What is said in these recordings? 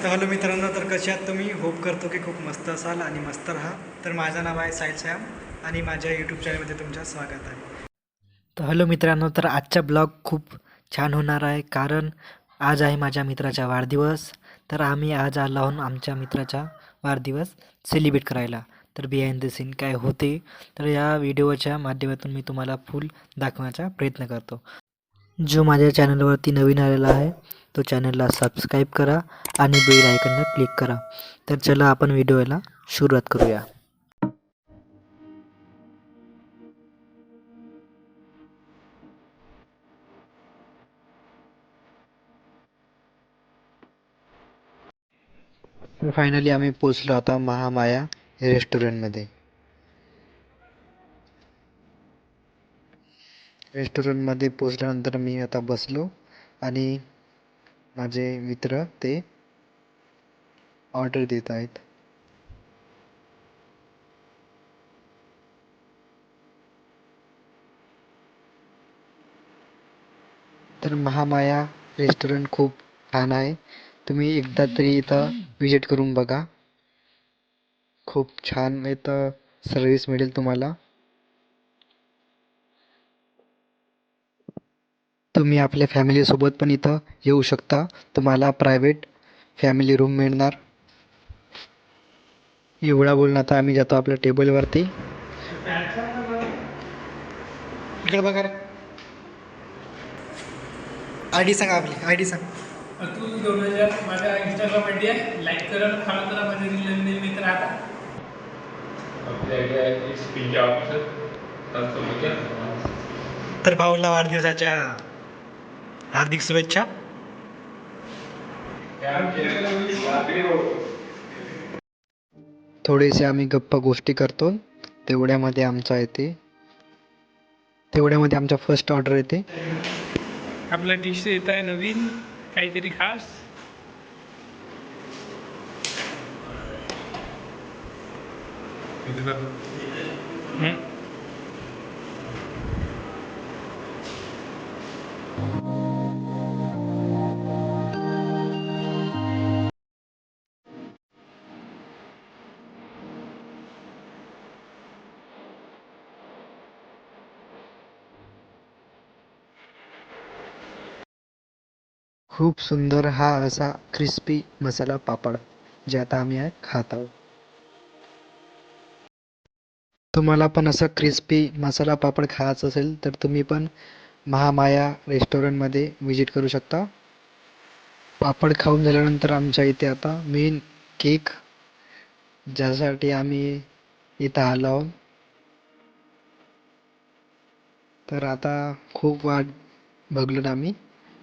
तर हॅलो मित्रांनो, तर कसे आहात तुम्ही? होप करतो की खूप मस्त असाल आणि मस्त राहा. तर माझं नाव आहे साहिल सॅम आणि माझ्या यूट्यूब चॅनलमध्ये तुमचं स्वागत आहे. तर हॅलो मित्रांनो, तर आजचा ब्लॉग खूप छान होणार आहे, कारण आज आहे माझ्या मित्राचा वाढदिवस. तर आम्ही आज आलो आहोत आमच्या मित्राचा वाढदिवस सेलिब्रेट करायला. तर बिहाइंड द सीन काय होते, तर या व्हिडिओच्या माध्यमातून मी तुम्हाला फुल दाखवण्याचा प्रयत्न करतो. जो माझ्या चॅनलवरती नवीन आलेला आहे तो चॅनलला सबस्क्राईब करा आणि बेल आयकनला क्लिक करा. तर चला आपण व्हिडिओला सुरुवात करूया. फायनली आम्ही पोचलो आता महामाया रेस्टॉरंटमध्ये. रेस्टॉरंटमध्ये पोचल्यानंतर मी आता बसलो आणि माझे मित्र ते ऑर्डर देत आहेत. तर महामाया रेस्टॉरंट खूप छान आहे. तुम्ही एकदा तरी इथं विजिट करून बघा. खूप छान इथं सर्विस मिळेल तुम्हाला. तुम्ही आपल्या फॅमिलीसोबत पण इथं येऊ शकता. तुम्हाला प्रायव्हेट फॅमिली रूम मिळणार. एवढा बोलून आता आम्ही जातो आपल्या टेबलवरती. इकडे बघा रे. आय डी सांगा, आपली आय डी सांग. अतुल 2000 माझा इंस्टाग्राम आय डी आहे. लाईक करा, फॉलो करा, माझे रील मित्र आता. आपली आय डी आहे स्पीच ऑफिसर. तर भाऊला वाढदिवसाच्या हार्दिक शुभेच्छा. थोडेसे आम्ही गप्पा गोष्टी करतो. तेवढ्यामध्ये आमचा फर्स्ट ऑर्डर येते. आपला डिश येत आहे नवीन काहीतरी खास. खूप सुंदर हा असा क्रिस्पी मसाला पापड जे आता आम्ही खात आहोत. तुम्हाला पण असं क्रिस्पी मसाला पापड खायचं असेल तर तुम्ही पण महामाया रेस्टॉरंटमध्ये विजिट करू शकता. पापड खाऊन झाल्यानंतर आमच्या इथे आता मेन केक, ज्यासाठी आम्ही इथं आलो आहोत. तर आता खूप वाट बघलो ना आम्ही,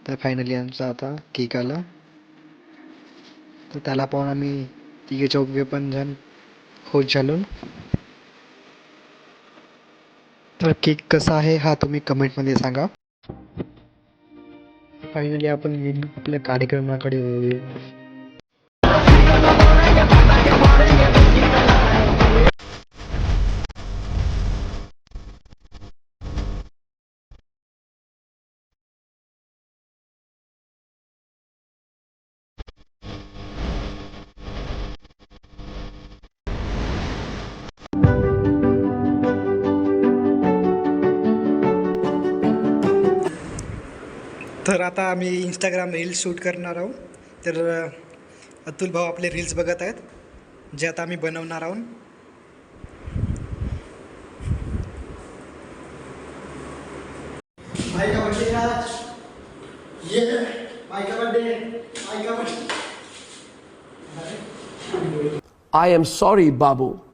तर फायनली आमचा आता केक आला. तर त्याला पाहून आम्ही तिघे चौघे पण जण खुश झालो. तर केक कसा आहे हा तुम्ही कमेंटमध्ये सांगा. फायनली आपण आपल्या कार्यक्रमाकडे वळूया. तर आता आम्ही इंस्टाग्राम रील्स शूट करणार आहोत. तर अतुल भाऊ आपले रील्स बघत आहेत, जे आता आम्ही बनवणार आहोत. I am sorry, Babu.